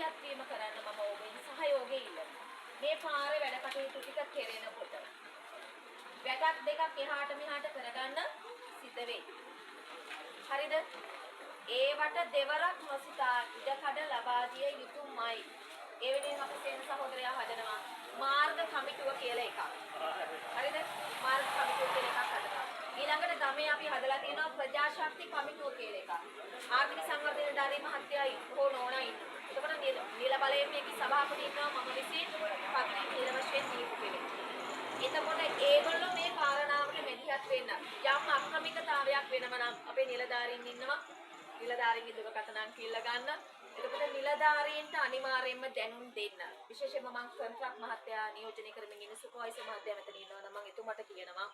මැදිහත් වීම කරන්න මම ඔබෙන් සහයෝගය ඉල්ලනවා. මේ පාරේ වැඩ කටයුතු ටික කෙරෙනකොට වැටක් දෙකක් එහාට මෙහාට කරගන්න සිද්ධ වෙයි. හරිද? ඒවට දෙවරක් නොසිතා ඉඩකඩ ලබා දිය යුතුමයි. ඒ වෙනුවෙන් අපේ සේන සහෝදරයා හදනවා මාර්ග කමිටුව කියලා එකක්. හරිද? මාර්ග කමිටුව කියලා එකක් හදනවා. ඊළඟට ගමේ අපි හදලා තියෙනවා ප්‍රජාශක්ති කමිටුව කියලා එකක්. ආර්ථික සංවර්ධන ධාරී මහත්තයයි හෝ නෝනා ඉන්නවා. එතකොට නිල බලයෙන් මේකේ සභාපති ඉන්නවා මම විසින් පත්‍රයෙන් නිල වශයෙන් දීපු කෙනෙක්. එතකොට ඒගොල්ලෝ මේ කාරණාවට මෙදිහත් වෙන්න යම් අක්‍රමිකතාවයක් වෙනම නම් අපේ නිලධාරීන් ඉන්නවා. නිලධාරීන්ගේ දුරකථන අංක ඉල්ල ගන්න. එතකොට නිලධාරීන්ට අනිවාර්යයෙන්ම දැනුම් දෙන්න. විශේෂයෙන්ම මම කොන්ත්‍රාත් මහත්තයා නියෝජනය කරමින් ඉන්න සුපර්වයිසර් මහත්තයා මෙතන ඉන්නවා නම් මම එතුමාට කියනවා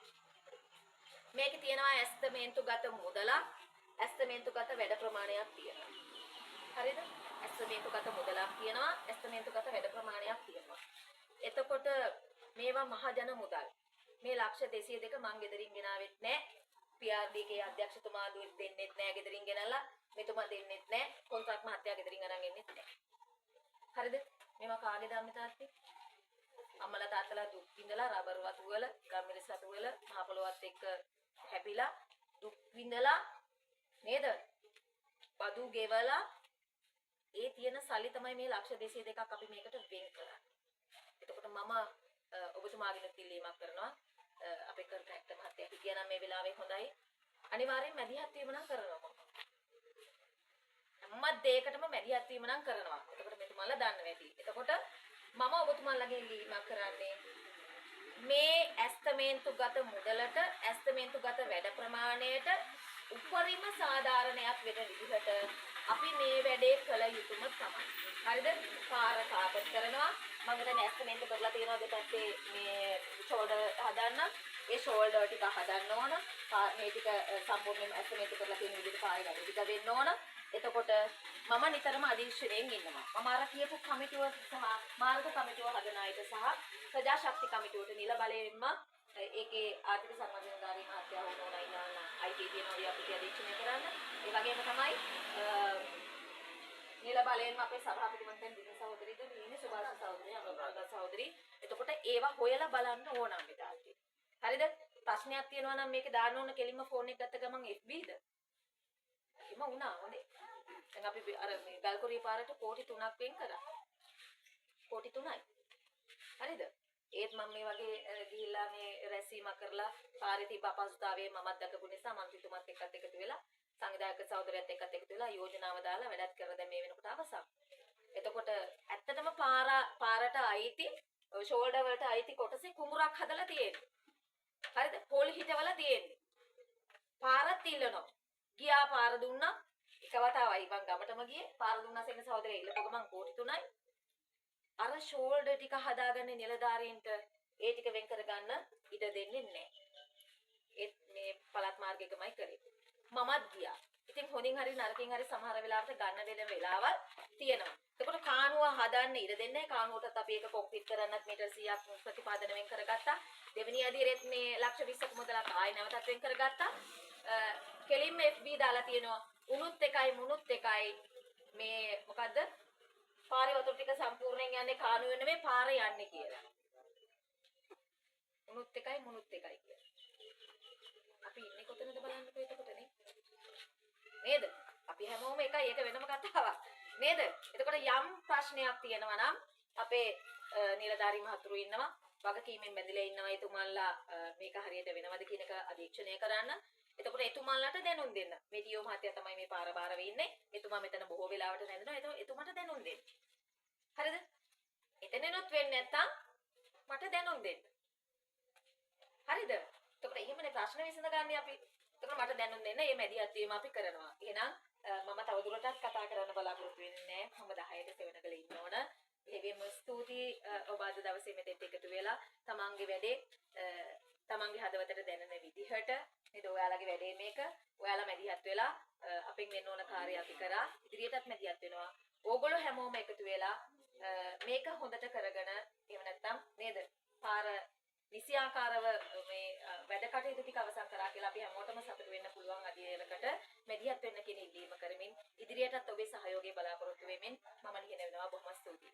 මේකේ තියෙනවා ඇස්තමේන්තුගත මුදලක් ඇස්තමේන්තුගත වැඩ ප්‍රමාණයක් තියෙනවා. හරිද? ඇස්තමේන්තුගත මුදලක් තියෙනවා ඇස්තමේන්තුගත වැඩ ප්‍රමාණයක් තියෙනවා. එතකොට මේවා මහජන මුදල්. මේ ලක්ෂ 202 මං ගෙදරින් ගෙනාවෙත් නැහැ. PRDගේ අධ්‍යක්ෂතුමා දෙන්නෙත් නැහැ ගෙදරින් ගෙනල්ලා. මෙතුමා දෙන්නෙත් නැහැ. කොන්ත්‍රාත් මහත්තයා ගෙදරින් අරන් එන්නෙත් නැහැ. හරිද? මේවා කාගේද අම්මේ තාත්තේ? අම්මලා තාත්තලා දුක් විඳලා රබර් වතු වල, ගම්මිරිස් වතු වල මහ පොළොවත් එක්ක හැපිලා දුක් විඳලා නේද? බදු ගෙවලා ඒ තියෙන සල්ලි තමයි මේ ලක්ෂ 202ක් අපි මේකට වෙන් කරන්නේ. එතකොට මම ඔබතුමාගෙන් ඉල්ලීමක් කරනවා අපේ කොන්ට්‍රැක්ටර් මහත්තයා කියනවා මේ වෙලාවේ හොඳයි අනිවාර්යෙන් මැදිහත් වීම නම් කරනවා මම දෙයකටම මැදිහත් වීම නම් කරනවා. එතකොට මෙතුමාලා දන්න වැඩි. එතකොට මම ඔබතුමාලගේ ඉල්ලීමක් කරන්නේ මේ ඇස්තමේන්තුගත මුදලට ඇස්තමේන්තුගත වැඩ ප්‍රමාණයට උපරිම සාධාරණයක් වෙන විදිහට අපි මේ වැඩේ කළ යුතුම තමයි. හරිද? පාර කාපට් කරනවා. මම හිතන්නේ ඇස්තමේන්තු කරලා තියෙනවා දෙපැත්තේ මේ ෂෝල්ඩර් හදන්න. ඒ ෂෝල්ඩර් ටික හදන්න ඕන. මේ ටික සම්පූර්ණයෙන්ම ඇස්තමේන්තු කරලා තියෙන විදිහට පාරේ වැඩ ටික වෙන්න ඕන. එතකොට මම නිතරම අධීක්ෂණයෙන් ඉන්නවා. මම අර කියපු කමිටුව සහ මාර්ග කමිටුව හදන අයට සහ ප්‍රජාශක්ති කමිටුවට නිල බලයෙන්ම ඒකේ ආර්ථික සංවර්ධනකාරී මහත්තයා වුණා ඉන්නවා IT කියනවා ව්‍යාපෘති අධීක්ෂණය කරන්න. ඒ වගේම තමයි නිල බලයෙන්ම අපේ සභාපති මන්ත්‍රී දින සහෝදරිද ඉන්නේ සුභාෂ සහෝදරිය අනුරාධා සහෝදරි. එතකොට ඒවා හොයලා බලන්න ඕන අපේ තාත්තේ. හරිද? ප්‍රශ්නයක් තියෙනවා නම් මේකේ දාන්න ඕන කෙලින්ම ෆෝන් එක ගත්ත ගමන් FBද? එහෙම වුණා හොඳේ. දැන් අපි අර මේ ගල්කොරිය පාරට කෝටි 3ක් වෙන් කරා. කෝටි 3යි. හරිද? ඒත් මම මේ වගේ ගිහිල්ලා මේ රැසීමක් කරලා පාරේ තිබ්බ අපහසුතාවයේ මමත් දැකපු නිසා මන්ත්‍රීතුමත් එක්කත් එකතු වෙලා සංවිධායක සහෝදරයත් එක්කත් එකතු වෙලා යෝජනාව දාලා වැඩත් කරලා දැන් මේ වෙනකොට අවසන්. එතකොට ඇත්තටම පාරට අයිති ෂෝල්ඩර් වලට අයිති කොටසේ කුඹුරක් හදලා තියෙන්නේ. හරිද? පොල් හිටවලා තියෙන්නේ. පාරත් ඉල්ලනවා. ගියා පාර දුන්නා එක වතාවයි මං ගමටම ගියේ පාර දුන්නා සෙන සහෝදරය ඉල්ලපු ගමන් කෝටි 3යි අර ෂෝල්ඩර් ටික හදාගන්න නිලධාරීන්ට ඒ ටික වෙන් කරගන්න ඉඩ දෙන්නේ නැහැ. මේ පළාත් මාර්ගයකමයි කරේ. මමත් ගියා. ඉතින් හොඳින් හරි නරකින් හරි සමහර වෙලාවට ගන්න දෙන වෙලාවල් තියෙනවා. එතකොට කානුව හදන්න ඉඩ දෙන්නේ කානුවටත් අපි ඒක කොම්ප්ලීට් කරන්නත් මීටර් 100ක් ප්‍රතිපාදන වෙන් කරගත්තා. දෙවෙනි අදියරෙත් මේ ලක්ෂ 20ක මුදලක් ආයෙ නැවතත් වෙන් කරගත්තා. කෙලින්ම FB දාලා තියෙනවා. උනුත් එකයි මුනුත් එකයි මේ මොකද්ද? පාරේ වතුර ටික සම්පූර්ණයෙන් යන්නේ කානුවෙ නෙමෙයි පාරේ යන්නේ කියලා. උනුත් එකයි මුනුත් එකයි කියලා. අපි ඉන්නේ කොතනද බලන්නකෝ එතකොටනේ. නේද? අපි හැමෝම එකයි ඒක වෙනම කතාවක්. නේද? එතකොට යම් ප්‍රශ්නයක් තියෙනවා නම් අපේ නිලධාරී මහතුරු ඉන්නවා. වගකීමෙන් බැඳිලා ඉන්නවා එතුමන්ලා මේක හරියට වෙනවද කියන එක අධීක්ෂණය කරන්න. එතකොට එතුමන්ලාට දැනුම් දෙන්න. මේ ඩීఓ මහත්තයා තමයි මේ පාර බාර වෙන්නේ. එතුමා මෙතන බොහෝ වෙලාවට නැඳනවා. එතුමාට දැනුම් දෙන්න. හරිද? එතනනොත් වෙන්නේ නැත්තම් මට දැනුම් දෙන්න. හරිද? එතකොට එහෙමනේ ප්‍රශ්න විසඳගන්නේ අපි. එතකොට මට දැනුම් දෙන්න. මේ මැදිහත් වීම අපි කරනවා. එහෙනම් මම තවදුරටත් කතා කරන්න බලාපොරොත්තු වෙන්නේ නැහැ. මම 10ට සෙවණකල ඉන්න ඕන. එහෙම ස්තුතියි ඔබ අද දවසේ මෙතෙත් එකතු වෙලා තමන්ගේ වැඩේ තමන්ගේ හදවතට දැනෙන විදිහට නේද ඔයාලගේ වැඩේ මේක ඔයාලා මැදිහත් වෙලා අපෙන් වෙන්න ඕන කාර්යය අපි කරා ඉදිරියටත් මැදිහත් වෙනවා ඕගොල්ලෝ හැමෝම එකතු වෙලා මේක හොඳට කරගෙන එහෙම නැත්නම් නේද පාර නිසියාකාරව මේ වැඩ කටයුතු ටික අවසන් කරා කියලා අපි හැමෝටම සතුටු වෙන්න පුළුවන් අධ්‍යයනයකට මැදිහත් වෙන්න කියන ඉල්ලීම කරමින් ඉදිරියටත් ඔබේ සහයෝගය බලාපොරොත්තු වෙමින් මම ලියන වෙනවා වෙනවා. බොහොම ස්තුතියි.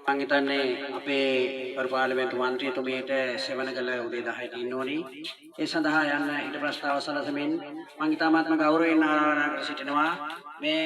මං හිතන්නේ අපේ ගරු පාර්ලිමේන්තු මන්ත්‍රීතුමියට සෙවණ කළ උදේ 10ට ඉන්න ඕනි. ඒ සඳහා යන්න ඊට ප්‍රස්තාව සලසමින් මං ඉතාමත්ම ගෞරවයෙන් ආරාධනා කර සිටිනවා. මේ